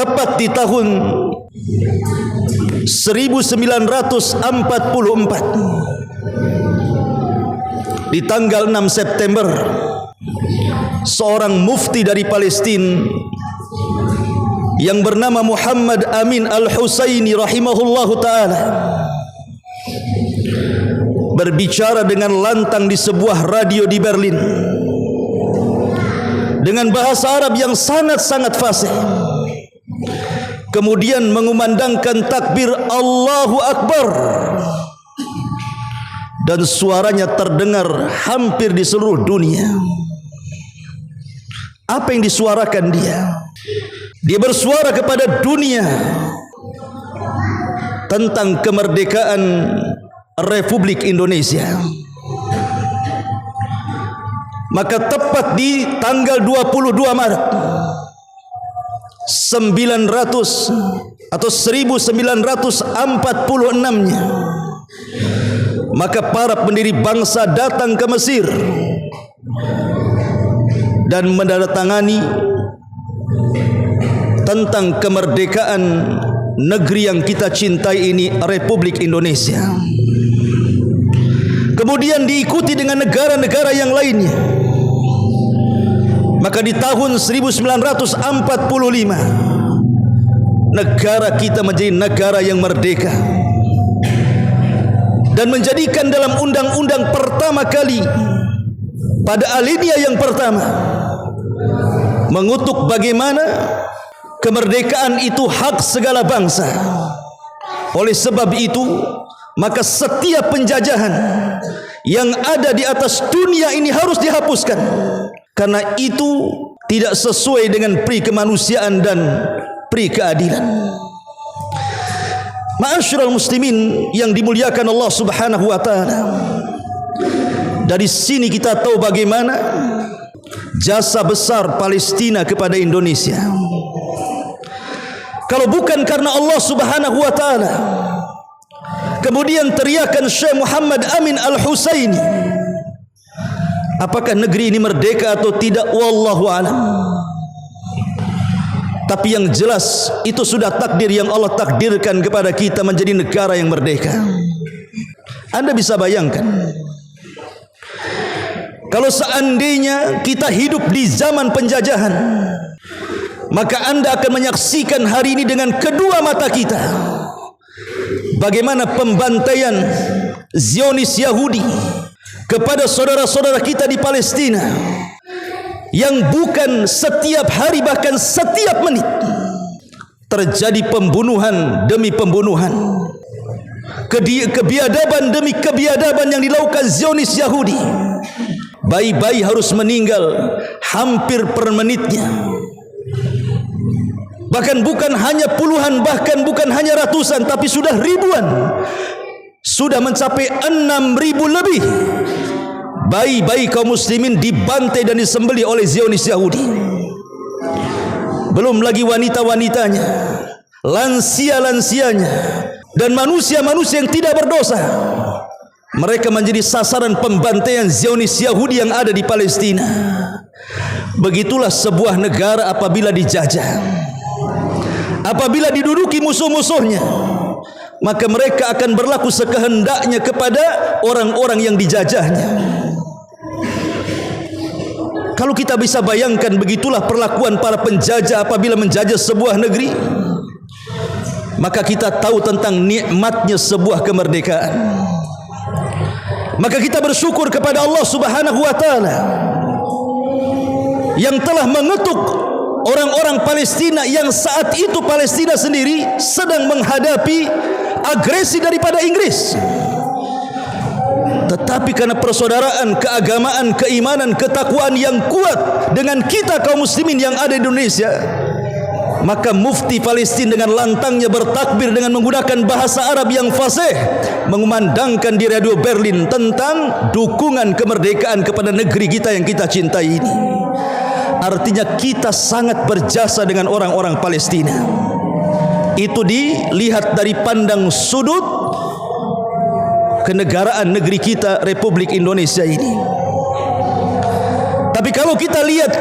Tepat di tahun 1944, di tanggal 6 September, seorang mufti dari Palestina yang bernama Muhammad Amin Al-Husaini rahimahullahu ta'ala berbicara dengan lantang di sebuah radio di Berlin dengan bahasa Arab yang sangat-sangat fasih. Kemudian mengumandangkan takbir Allahu Akbar, dan suaranya terdengar hampir di seluruh dunia. Apa yang disuarakan dia? Dia bersuara kepada dunia tentang kemerdekaan Republik Indonesia. Maka tepat di tanggal 22 Maret 1946-nya, maka para pendiri bangsa datang ke Mesir dan menandatangani tentang kemerdekaan negeri yang kita cintai ini, Republik Indonesia. Kemudian diikuti dengan negara-negara yang lainnya. Maka di tahun 1945 negara kita menjadi negara yang merdeka dan menjadikan dalam undang-undang pertama kali pada alinea yang pertama mengutuk bagaimana kemerdekaan itu hak segala bangsa. Oleh sebab itu, maka setiap penjajahan yang ada di atas dunia ini harus dihapuskan, karena itu tidak sesuai dengan pri kemanusiaan dan pri keadilan. Ma'asyiral muslimin yang dimuliakan Allah Subhanahu wa taala, dari sini kita tahu bagaimana jasa besar Palestina kepada Indonesia. Kalau bukan karena Allah Subhanahu wa taala, kemudian teriakan Syekh Muhammad Amin Al-Husaini, apakah negeri ini merdeka atau tidak? Wallahu a'lam. Tapi yang jelas itu sudah takdir yang Allah takdirkan kepada kita menjadi negara yang merdeka. Anda bisa bayangkan, kalau seandainya kita hidup di zaman penjajahan, maka Anda akan menyaksikan hari ini dengan kedua mata kita bagaimana pembantaian Zionis Yahudi kepada saudara-saudara kita di Palestina, yang bukan setiap hari, bahkan setiap menit terjadi pembunuhan demi pembunuhan, kebiadaban demi kebiadaban yang dilakukan Zionis Yahudi. Bayi-bayi harus meninggal hampir per menitnya. Bahkan bukan hanya puluhan, bahkan bukan hanya ratusan, tapi sudah ribuan. Sudah mencapai 6.000 lebih bayi-bayi kaum muslimin dibantai dan disembelih oleh Zionis Yahudi. Belum lagi wanita-wanitanya, lansia-lansianya, dan manusia-manusia yang tidak berdosa. Mereka menjadi sasaran pembantaian Zionis Yahudi yang ada di Palestina. Begitulah sebuah negara apabila dijajah, apabila diduduki musuh-musuhnya, maka mereka akan berlaku sekehendaknya kepada orang-orang yang dijajahnya. Kalau kita bisa bayangkan, begitulah perlakuan para penjajah apabila menjajah sebuah negeri, maka kita tahu tentang nikmatnya sebuah kemerdekaan. Maka kita bersyukur kepada Allah Subhanahu wa taala yang telah mengutuk orang-orang Palestina yang saat itu Palestina sendiri sedang menghadapi agresi daripada Inggris. Tetapi karena persaudaraan, keagamaan, keimanan, ketakwaan yang kuat dengan kita kaum muslimin yang ada di Indonesia, maka mufti Palestina dengan lantangnya bertakbir dengan menggunakan bahasa Arab yang fasih, mengumandangkan di radio Berlin tentang dukungan kemerdekaan kepada negeri kita yang kita cintai ini. artinya kita sangat berjasa dengan orang-orang Palestina. Itu dilihat dari pandang sudut kenegaraan negeri kita, Republik Indonesia ini. Tapi kalau kita lihat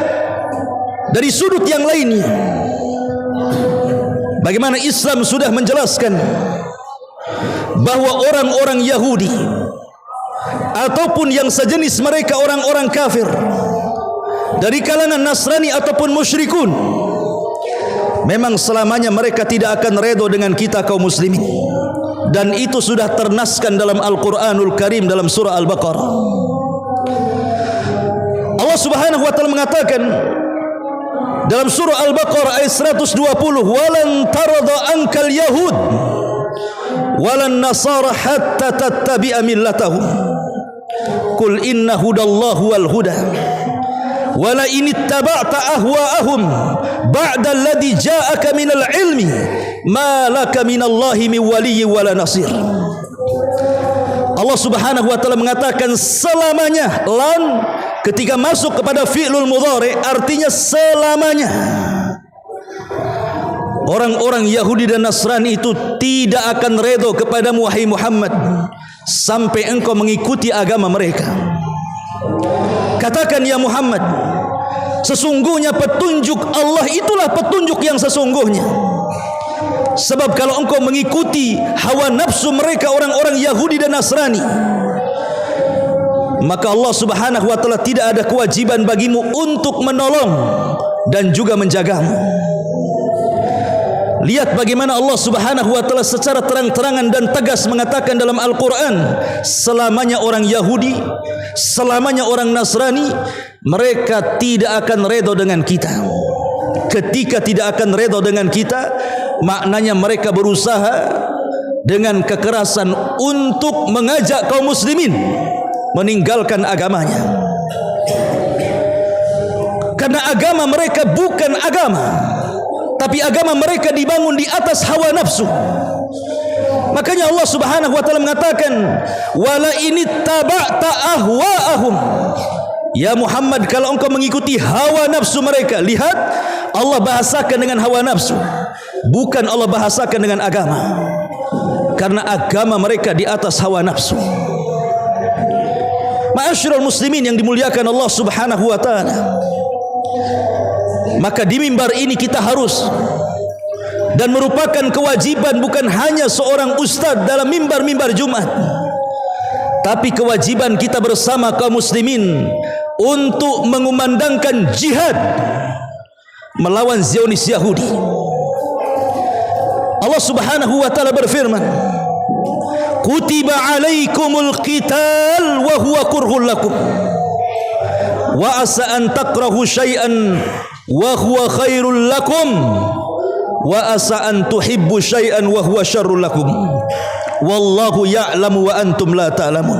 dari sudut yang lainnya, bagaimana Islam sudah menjelaskan bahwa orang-orang Yahudi ataupun yang sejenis mereka, orang-orang kafir dari kalangan Nasrani ataupun musyrikun, memang selamanya mereka tidak akan redha dengan kita kaum muslimin. Dan itu sudah ternaskan dalam Al-Quranul Karim dalam surah Al-Baqarah. Allah Subhanahu wa taala mengatakan dalam surah Al-Baqarah ayat 120, "Walan tarda ankal yahud walan nasara hatta tattabi'a millatahum. Qul inna hudallahu wal huda. Wala in ittaba'ta ahwa'ahum ba'da alladhi ja'aka minal ilmi ma laka minallahi min waliyyin wala nasir." Allah Subhanahu wa taala mengatakan selamanya, lan ketika masuk kepada fi'lul mudhari artinya selamanya. Orang-orang Yahudi dan Nasrani itu tidak akan redha kepadamu wahai Muhammad sampai engkau mengikuti agama mereka. Katakan ya Muhammad, sesungguhnya petunjuk Allah itulah petunjuk yang sesungguhnya. Sebab kalau engkau mengikuti hawa nafsu mereka, orang-orang Yahudi dan Nasrani, maka Allah Subhanahu wa taala tidak ada kewajiban bagimu untuk menolong dan juga menjagamu. Lihat bagaimana Allah Subhanahu wa taala secara terang-terangan dan tegas mengatakan dalam Al-Quran, selamanya orang Yahudi, selamanya orang Nasrani, mereka tidak akan redha dengan kita. Ketika tidak akan redha dengan kita, maknanya mereka berusaha dengan kekerasan untuk mengajak kaum muslimin meninggalkan agamanya. Karena agama mereka bukan agama, tapi agama mereka dibangun di atas hawa nafsu. Makanya Allah Subhanahu wa taala mengatakan, "Wala inittaba'ta ahwa'ahum." Ya Muhammad, kalau engkau mengikuti hawa nafsu mereka, lihat Allah bahasakan dengan hawa nafsu, bukan Allah bahasakan dengan agama. Karena agama mereka di atas hawa nafsu. Ma'asyiral muslimin yang dimuliakan Allah Subhanahu wa taala, maka di mimbar ini kita harus, dan merupakan kewajiban bukan hanya seorang ustaz dalam mimbar-mimbar Jumat, tapi kewajiban kita bersama kaum muslimin untuk mengumandangkan jihad melawan Zionis Yahudi. Allah Subhanahu wa taala berfirman, "Kutiba alaikumul qital wa huwa kurhul lakum wa asa an takrahu syai'an wa huwa khairul lakum wa asa an tuhibbu syai'an wa huwa syarrul lakum wallahu ya'lamu wa antum la ta'lamun."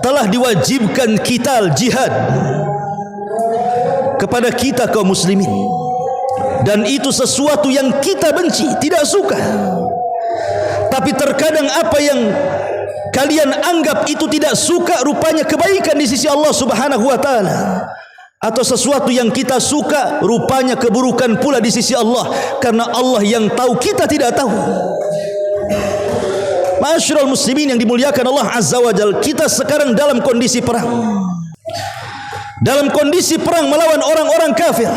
Telah diwajibkan qital, jihad kepada kita kaum muslimin, dan itu sesuatu yang kita benci, tidak suka. Tapi terkadang apa yang kalian anggap itu tidak suka, rupanya kebaikan di sisi Allah Subhanahu wa taala. Atau sesuatu yang kita suka, rupanya keburukan pula di sisi Allah, karena Allah yang tahu, kita tidak tahu. Ma'asyiral muslimin yang dimuliakan Allah Azza wa Jalla, kita sekarang dalam kondisi perang. Dalam kondisi perang melawan orang-orang kafir.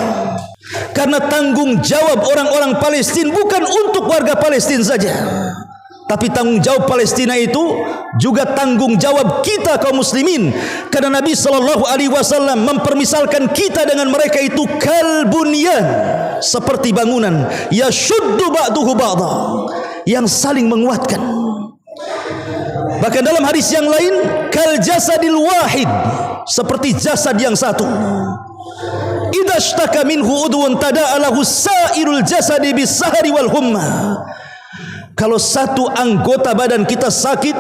Karena tanggung jawab orang-orang Palestina bukan untuk warga Palestina saja, tapi tanggung jawab Palestina itu juga tanggung jawab kita kaum muslimin. Karena Nabi SAW mempermisalkan kita dengan mereka itu kalbunyan, seperti bangunan, yashuddu ba'duhu ba'da, yang saling menguatkan. Bahkan dalam hadis yang lain, kal jasadil wahid, seperti jasad yang satu. Idza ishtaka minhu udwun tada'a lahu sa'irul jasadi bis-sahri wal humma. Kalau satu anggota badan kita sakit,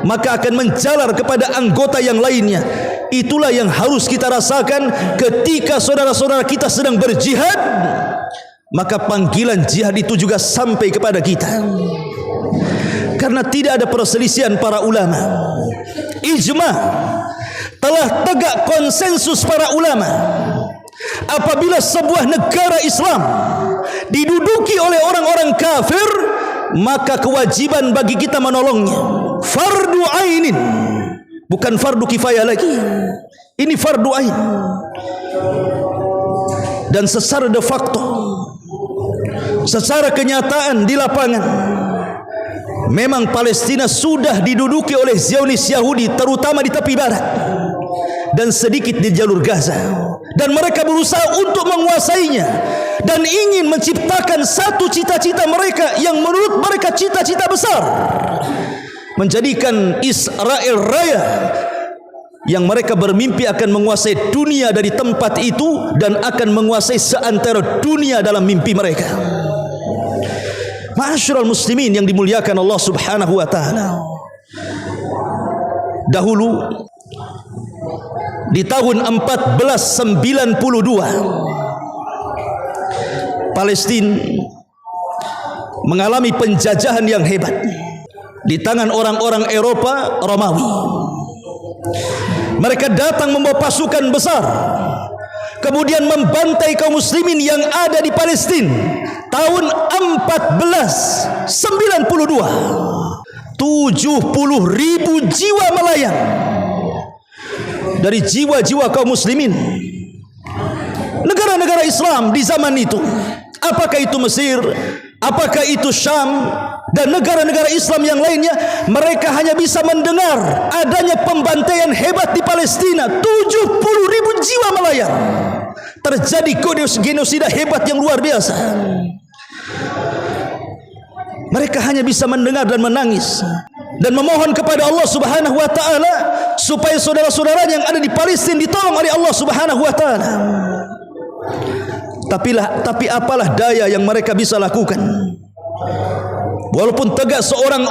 maka akan menjalar kepada anggota yang lainnya. Itulah yang harus kita rasakan ketika saudara-saudara kita sedang berjihad. Maka panggilan jihad itu juga sampai kepada kita. Karena tidak ada perselisihan para ulama, ijma, telah tegak konsensus para ulama Apabila sebuah negara Islam diduduki oleh orang-orang kafir, maka kewajiban bagi kita menolongnya. Fardu ainin, bukan fardu kifayah lagi. Ini fardu ain. Dan secara de facto, secara kenyataan di lapangan, memang Palestina sudah diduduki oleh Zionis Yahudi, terutama di tepi barat dan sedikit di jalur Gaza. Dan mereka berusaha untuk menguasainya dan ingin menciptakan satu cita-cita mereka yang menurut mereka cita-cita besar, menjadikan Israel Raya, yang mereka bermimpi akan menguasai dunia dari tempat itu dan akan menguasai seantero dunia dalam mimpi mereka. Ma'asyiral muslimin yang dimuliakan Allah Subhanahu wa taala. Dahulu di tahun 1492 Palestina mengalami penjajahan yang hebat di tangan orang-orang Eropa Romawi. Mereka datang membawa pasukan besar, kemudian membantai kaum muslimin yang ada di Palestina. Tahun 1492, 70.000 jiwa melayang dari jiwa-jiwa kaum muslimin. Negara-negara Islam di zaman itu, apakah itu Mesir, apakah itu Syam, dan negara-negara Islam yang lainnya, mereka hanya bisa mendengar adanya pembantaian hebat di Palestina. 70.000 jiwa melayang. Terjadi genosida hebat yang luar biasa. Mereka hanya bisa mendengar dan menangis dan memohon kepada Allah Subhanahu wa taala supaya saudara-saudara yang ada di Palestina ditolong oleh Allah Subhanahu wa taala. Tapi apalah daya yang mereka bisa lakukan. Walaupun tegak seorang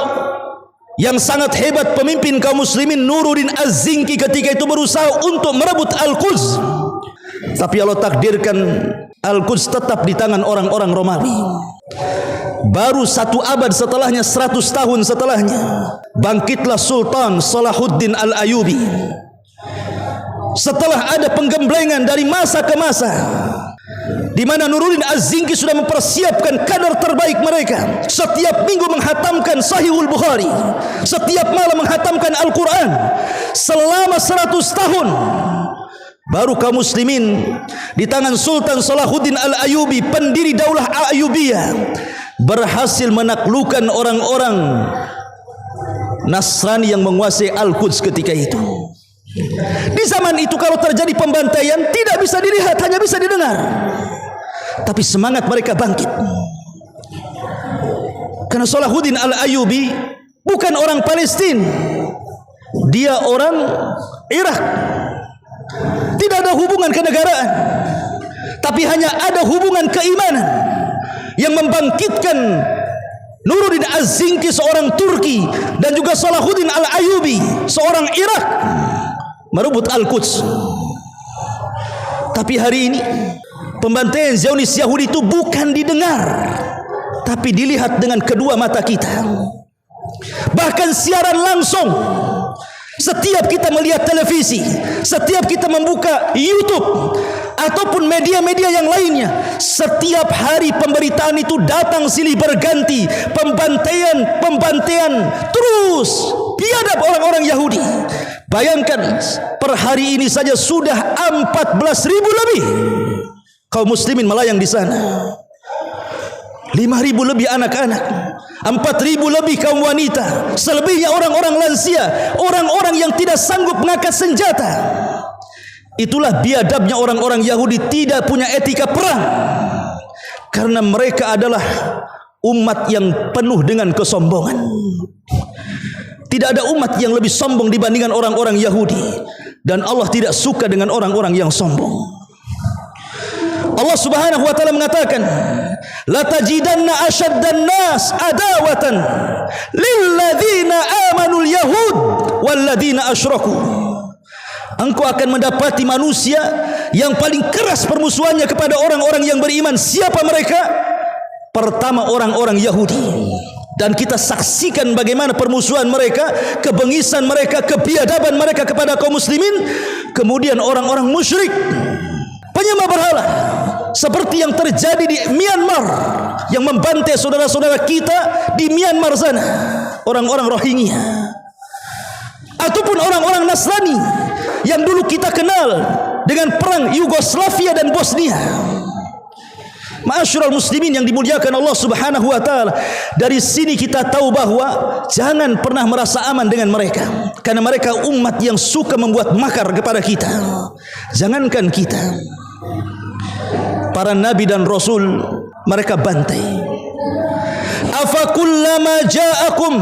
yang sangat hebat, pemimpin kaum muslimin Nuruddin Az-Zinki ketika itu berusaha untuk merebut Al-Quds, tapi Allah takdirkan Al-Quds tetap di tangan orang-orang Romawi. Baru 1 abad setelahnya, 100 tahun setelahnya, bangkitlah Sultan Salahuddin Al-Ayyubi. Setelah ada penggemblengan dari masa ke masa, di mana Nuruddin Az-Zinki sudah mempersiapkan kadar terbaik mereka, setiap minggu menghatamkan Sahihul Bukhari, setiap malam menghatamkan Al-Quran selama 100 tahun. Baru kaum muslimin di tangan Sultan Salahuddin Al-Ayyubi, pendiri Daulah Ayyubiyah, berhasil menaklukkan orang-orang Nasrani yang menguasai Al-Quds ketika itu. Di zaman itu kalau terjadi pembantaian tidak bisa dilihat, hanya bisa didengar. Tapi semangat mereka bangkit. Karena Salahuddin Al-Ayyubi bukan orang Palestina, dia orang Irak. Tidak ada hubungan kenegaraan, tapi hanya ada hubungan keimanan yang membangkitkan Nuruddin Az-Zinki seorang Turki dan juga Salahuddin Al-Ayyubi seorang Irak merebut Al-Quds. Tapi hari ini pembantaian Zionis Yahudi itu bukan didengar, tapi dilihat dengan kedua mata kita. Bahkan siaran langsung. Setiap kita melihat televisi, setiap kita membuka YouTube ataupun media-media yang lainnya, setiap hari pemberitaan itu datang silih berganti, pembantaian terus biadab orang-orang Yahudi. Bayangkan, per hari ini saja sudah 14.000 lebih kaum muslimin melayang di sana. 5.000 lebih anak-anak, 4.000 lebih kaum wanita, selebihnya orang-orang lansia, orang-orang yang tidak sanggup mengangkat senjata. Itulah biadabnya orang-orang Yahudi, tidak punya etika perang, karena mereka adalah umat yang penuh dengan kesombongan. Tidak ada umat yang lebih sombong dibandingkan orang-orang Yahudi, dan Allah tidak suka dengan orang-orang yang sombong. Allah Subhanahu wa taala mengatakan, la tajidanna asyaddan nas adawatan lilladzina amanul yahud walladzina asyraku. Engkau akan mendapati manusia yang paling keras permusuhannya kepada orang-orang yang beriman. Siapa mereka? Pertama, orang-orang Yahudi. Dan kita saksikan bagaimana permusuhan mereka, kebengisan mereka, kebiadaban mereka kepada kaum muslimin. Kemudian orang-orang musyrik. penyembah berhala, seperti yang terjadi di Myanmar, yang membantai saudara-saudara kita di Myanmar sana, orang-orang Rohingya, ataupun orang-orang Nasrani yang dulu kita kenal dengan perang Yugoslavia dan Bosnia. Ma'asyiral muslimin yang dimuliakan Allah Subhanahu wa taala, dari sini kita tahu bahwa jangan pernah merasa aman dengan mereka, karena mereka umat yang suka membuat makar kepada kita. Jangankan kita, para nabi dan rasul mereka bantai. Afakullama ja'akum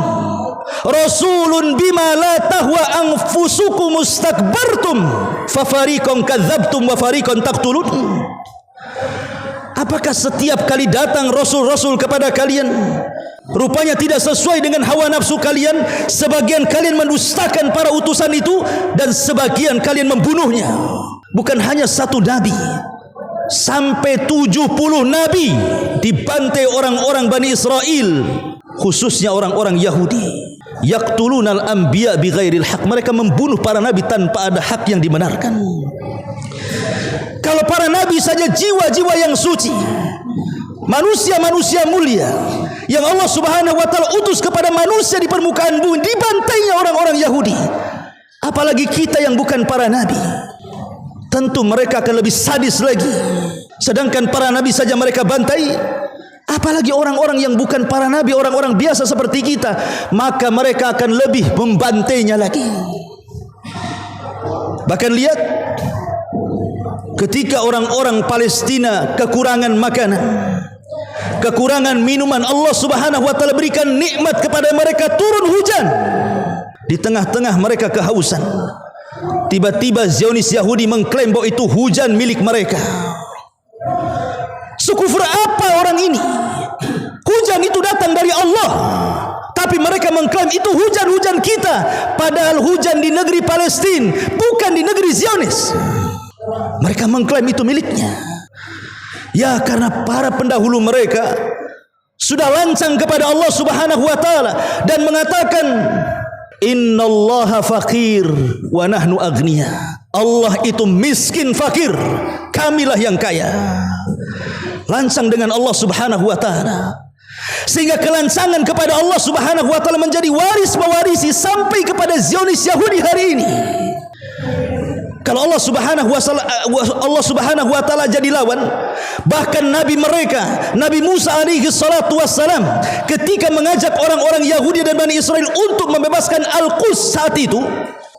rasulun bima la tahwa anfusukum mustakbartum fafariqan kadzabtum wa fariqan taqtulun. Apakah setiap kali datang rasul-rasul kepada kalian, rupanya tidak sesuai dengan hawa nafsu kalian, sebagian kalian mendustakan para utusan itu, dan sebagian kalian membunuhnya. Bukan hanya satu nabi, sampai 70 nabi dibantai orang-orang Bani Israel, khususnya orang-orang Yahudi. Yaqtulunal anbiya bighairil haq, mereka membunuh para nabi tanpa ada hak yang dibenarkan. Kalau para nabi saja jiwa-jiwa yang suci, manusia-manusia mulia yang Allah Subhanahu wa taala utus kepada manusia di permukaan bumi, dibantainya orang-orang Yahudi, apalagi kita yang bukan para nabi. Tentu mereka akan lebih sadis lagi. Sedangkan para nabi saja mereka bantai, apalagi orang-orang yang bukan para nabi, orang-orang biasa seperti kita, maka mereka akan lebih membantainya lagi. Bahkan lihat, ketika orang-orang Palestina kekurangan makanan, kekurangan minuman, Allah Subhanahu wa taala berikan nikmat kepada mereka, turun hujan. Di tengah-tengah mereka kehausan, tiba-tiba Zionis Yahudi mengklaim bahwa itu hujan milik mereka. Sekufur apa orang ini? Hujan itu datang dari Allah, tapi mereka mengklaim itu hujan-hujan kita, padahal hujan di negeri Palestina, bukan di negeri Zionis. Mereka mengklaim itu miliknya. Ya, karena para pendahulu mereka sudah lancang kepada Allah Subhanahu wa taala dan mengatakan, innallaha faqir wa nahnu agniya. Allah itu miskin fakir, kamilah yang kaya. Lancang dengan Allah Subhanahu wa taala, sehingga kelancangan kepada Allah Subhanahu wa taala menjadi waris mewarisi sampai kepada Zionis Yahudi hari ini. Kalau Allah Subhanahu wa taala jadi lawan, bahkan nabi mereka, Nabi Musa alaihi salatu wassalam, ketika mengajak orang-orang Yahudi dan Bani Israel untuk membebaskan Al-Quds saat itu,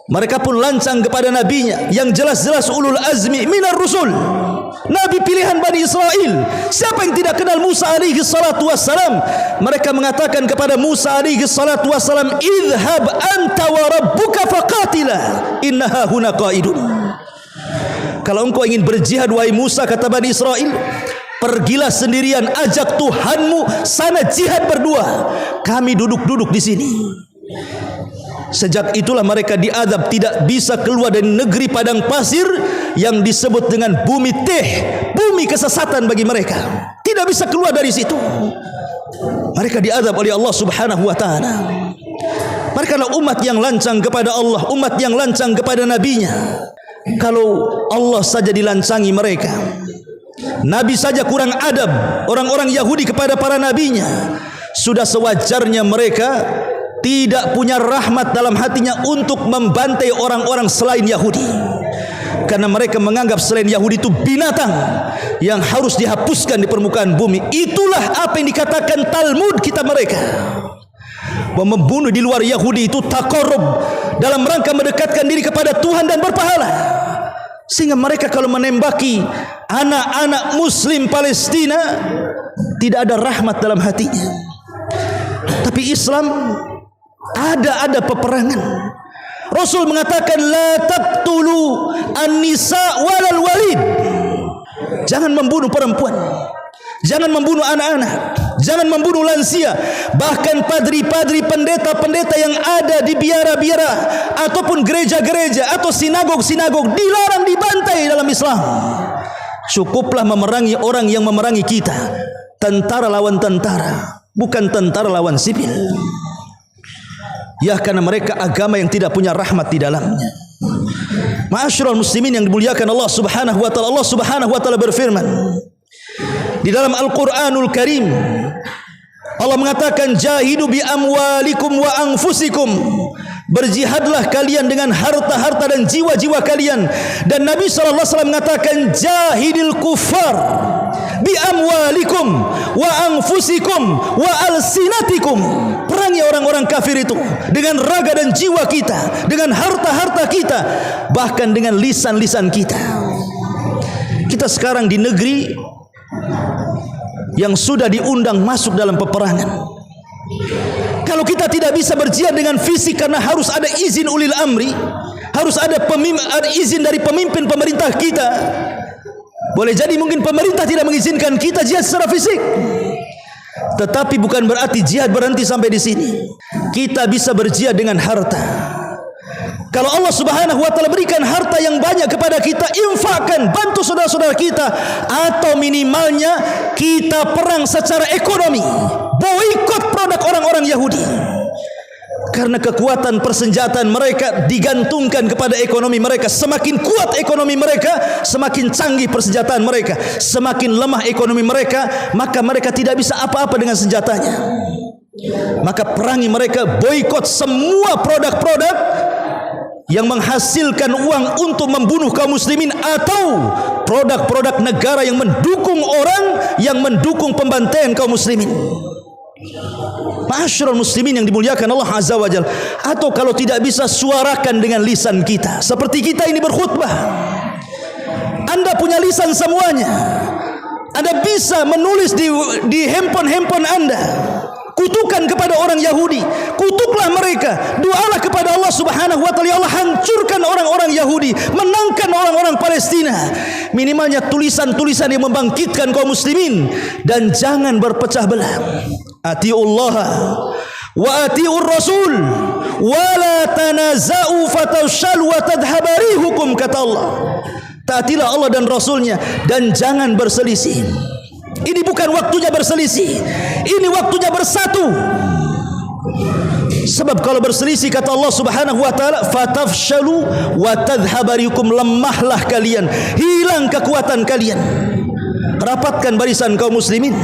mereka pun lancang kepada nabinya yang jelas-jelas ulul azmi minar rusul, nabi pilihan Bani Israel. Siapa yang tidak kenal Musa alaihi salatu wassalam? Mereka mengatakan kepada Musa alaihi salatu wassalam, idhhab anta wa rabbuka faqatila innaha huna qaidun. Kalau engkau ingin berjihad wahai Musa, kata Bani Israel, pergilah sendirian, ajak Tuhanmu sana jihad berdua, kami duduk-duduk di sini. Sejak itulah mereka diadab, tidak bisa keluar dari negeri padang pasir yang disebut dengan bumi teh, bumi kesesatan bagi mereka. Tidak bisa keluar dari situ. Mereka diadab oleh Allah Subhanahu wa taala. Mereka adalah umat yang lancang kepada Allah, umat yang lancang kepada nabinya. Kalau Allah saja dilancangi mereka, nabi saja kurang adab, orang-orang Yahudi kepada para nabinya, sudah sewajarnya mereka tidak punya rahmat dalam hatinya untuk membantai orang-orang selain Yahudi, karena mereka menganggap selain Yahudi itu binatang yang harus dihapuskan di permukaan bumi. Itulah apa yang dikatakan Talmud kita mereka, bahwa membunuh di luar Yahudi itu taqarrub, dalam rangka mendekatkan diri kepada Tuhan dan berpahala. Sehingga mereka kalau menembaki anak-anak muslim Palestina, tidak ada rahmat dalam hatinya. Tapi Islam ada peperangan. Rasul mengatakan, la taqtulu an-nisa walal walid. Jangan membunuh perempuan, jangan membunuh anak-anak, jangan membunuh lansia. Bahkan padri-padri, pendeta-pendeta yang ada di biara-biara ataupun gereja-gereja atau sinagog-sinagog dilarang dibantai dalam Islam. Cukuplah memerangi orang yang memerangi kita, tentara lawan tentara, bukan tentara lawan sipil. Ya, karena mereka agama yang tidak punya rahmat di dalamnya. Ma'asyiral muslimin yang dimuliakan Allah Subhanahu wa taala, Allah Subhanahu wa taala berfirman di dalam Al-Qur'anul Karim, Allah mengatakan jahidu bi amwalikum wa anfusikum, berjihadlah kalian dengan harta-harta dan jiwa-jiwa kalian. Dan Nabi SAW mengatakan jahidil kufar bi amwalikum wa anfusikum wa alsinatikum, perangi orang-orang kafir itu dengan raga dan jiwa kita, dengan harta-harta kita, bahkan dengan lisan-lisan kita. Kita sekarang di negeri yang sudah diundang masuk dalam peperangan. Kalau kita tidak bisa berjihad dengan fisik karena harus ada izin ulil amri, harus ada izin dari pemimpin pemerintah kita. Boleh jadi mungkin pemerintah tidak mengizinkan kita jihad secara fisik, tetapi bukan berarti jihad berhenti sampai di sini. Kita bisa berjihad dengan harta. Kalau Allah Subhanahu wa taala berikan harta yang banyak kepada kita, infakkan, bantu saudara-saudara kita, atau minimalnya kita perang secara ekonomi, boikot produk orang-orang Yahudi. Karena kekuatan persenjataan mereka digantungkan kepada ekonomi mereka. Semakin kuat ekonomi mereka, semakin canggih persenjataan mereka. Semakin lemah ekonomi mereka, maka mereka tidak bisa apa-apa dengan senjatanya. Maka perangi mereka, boikot semua produk-produk yang menghasilkan uang untuk membunuh kaum muslimin, atau produk-produk negara yang mendukung orang yang mendukung pembantaian kaum muslimin. Ma'asyiral muslimin yang dimuliakan Allah Azza wa Jalla. Atau kalau tidak bisa, suarakan dengan lisan kita. Seperti kita ini berkhutbah, Anda punya lisan semuanya. Anda bisa menulis di handphone Anda, kutukan kepada orang Yahudi, kutuklah mereka, doalah kepada Allah Subhanahu wa taala, ya Allah hancurkan orang-orang Yahudi, menangkan orang-orang Palestina. Minimalnya tulisan-tulisan yang membangkitkan kaum muslimin, dan jangan berpecah belah. Atiullah wa atiur rasul wa la tanaza'u fatawshalu wa tadhabarihukum, kata Allah. Taatilah Allah dan Rasulnya, dan jangan berselisih. Ini bukan waktunya berselisih, ini waktunya bersatu. Sebab kalau berselisih, kata Allah Subhanahu wa taala, fatafshalu wa tadhhabarikum, lemahlah kalian, hilang kekuatan kalian. Rapatkan barisan kaum muslimin,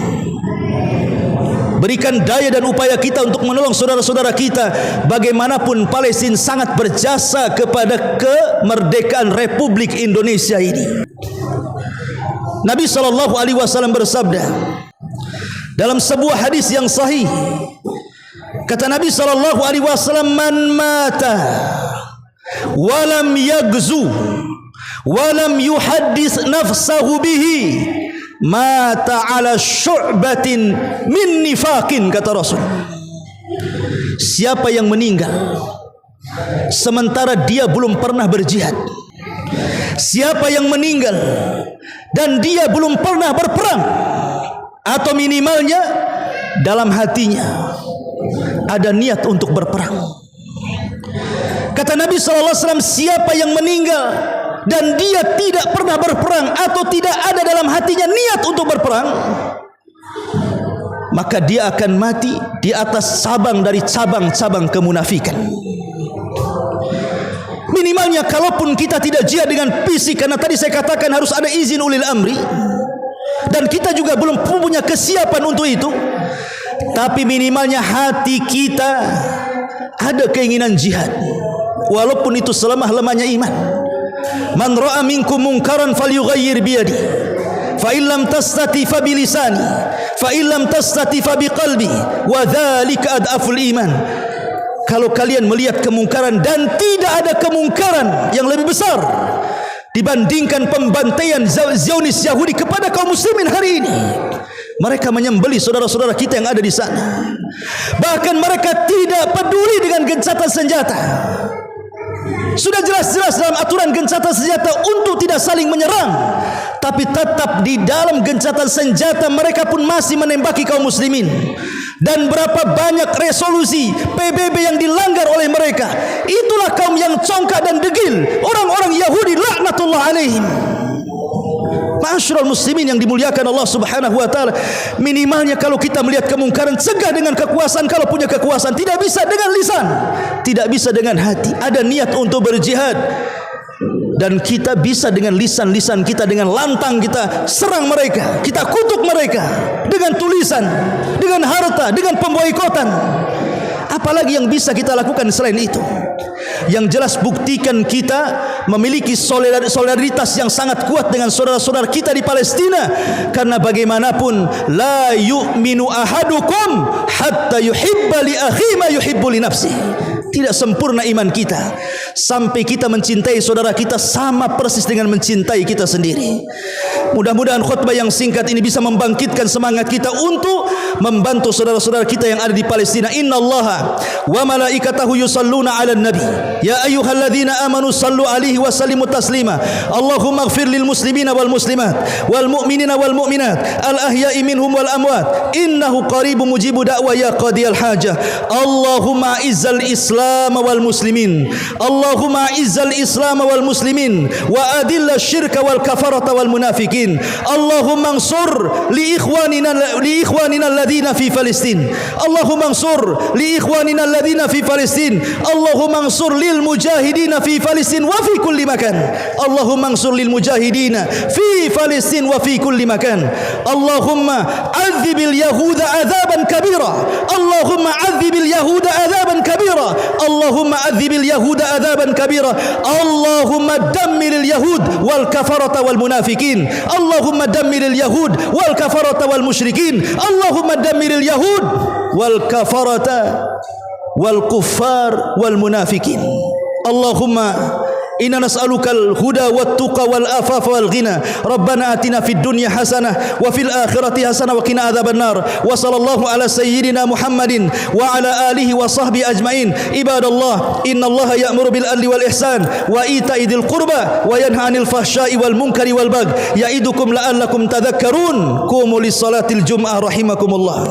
berikan daya dan upaya kita untuk menolong saudara-saudara kita. Bagaimanapun Palestina sangat berjasa kepada kemerdekaan Republik Indonesia ini. Nabi SAW bersabda dalam sebuah hadis yang sahih, kata Nabi SAW, man mata walam yagzu walam yuhaddis nafsahu bihi mata ala syu'batin min nifaqin, kata Rasul. Siapa yang meninggal sementara dia belum pernah berjihad, siapa yang meninggal dan dia belum pernah berperang, atau minimalnya dalam hatinya ada niat untuk berperang, kata Nabi SAW, siapa yang meninggal dan dia tidak pernah berperang, atau tidak ada dalam hatinya niat untuk berperang, maka dia akan mati di atas cabang dari cabang-cabang kemunafikan. Minimalnya kalaupun kita tidak jihad dengan fisik, karena tadi saya katakan harus ada izin ulil amri, dan kita juga belum punya kesiapan untuk itu, tapi minimalnya hati kita ada keinginan jihad, walaupun itu selemah-lemahnya iman. Man ra'a minkum munkaran falyughayyir biyadi, fa illam tastati fa bilisani, fa illam tastati fa biqalbi, wa dzalika adaful iman. Kalau kalian melihat kemungkaran, dan tidak ada kemungkaran yang lebih besar dibandingkan pembantaian Zionis Yahudi kepada kaum muslimin hari ini. Mereka menyembelih saudara-saudara kita yang ada di sana. Bahkan mereka tidak peduli dengan gencatan senjata. Sudah jelas-jelas dalam aturan gencatan senjata untuk tidak saling menyerang, tapi tetap di dalam gencatan senjata mereka pun masih menembaki kaum muslimin. Dan berapa banyak resolusi PBB yang dilanggar oleh mereka. Itulah kaum yang congkak dan degil, orang-orang Yahudi laknatullah alaihim. Ma'asyiral muslimin yang dimuliakan Allah Subhanahu wa taala, minimalnya kalau kita melihat kemungkaran, cegah dengan kekuasaan. Kalau punya kekuasaan, tidak bisa dengan lisan, tidak bisa dengan hati. Ada niat untuk berjihad, dan kita bisa dengan lisan-lisan kita, dengan lantang kita serang mereka, kita kutuk mereka dengan tulisan, dengan harta, dengan pemboikotan. Apalagi yang bisa kita lakukan selain itu? Yang jelas buktikan kita memiliki solidaritas yang sangat kuat dengan saudara-saudara kita di Palestina. Karena bagaimanapun, la yu'minu ahadukum hatta yuhibba li akhi ma yuhibbu li nafsi. Tidak sempurna iman kita sampai kita mencintai saudara kita sama persis dengan mencintai kita sendiri. Mudah-mudahan khutbah yang singkat ini bisa membangkitkan semangat kita untuk membantu saudara-saudara kita yang ada di Palestina. Innallaha wa malaikatahu yusalluna 'alan nabi ya ayyuhalladzina amanu sallu 'alaihi wa sallimu taslima. Allahumma ighfir lil muslimina wal muslimat wal mu'minina wal mu'minat al ahya'i minhum wal amwat innahu qaribun mujibu da'wa ya qadiyal hajah. Allahumma izzal islam wal muslimin, Allahumma izzal islam wal muslimin wa adilla syirka wal kafarata wal munafikin. Allahumma ansur li ikhwanina alladhina fi Palestin. Allahumma ansur li ikhwanina alladhina fi Palestin. Allahumma ansur lil mujahidina fi Palestin wa fi kulli makan. Allahumma ansur lil mujahidina fi Palestin wa fi kulli makan. Allahumma adhibil yahuda adzaban kabira. Allahumma adhibil yahuda adzaban kabira. Allahumma adhibil yahuda adzaban kabira. Allahumma dammiril yahud wal kafarata wal munafikin. Allahumma dammiril yahud wal kafarata wal musyrikin. Allahumma dammiril yahud wal kafarata wal kuffar wal munafikin. Allahumma inna nas'alukal huda wat tuqa wal afafa wal ghina. Rabbana atina fid dunya hasanah wa fil akhirati hasanah wa qina adzabannar. Wa sallallahu ala sayyidina Muhammadin wa ala alihi wa sahbihi ajmain. Ibadallah, innallaha ya'muru bil adli wal ihsan wa ita'i dzil qurba wa yanha 'anil fahsya'i wal munkari wal baghi. Ya'idukum la'allakum tadhakkarun. Qumu lis salatil jum'ah rahimakumullah.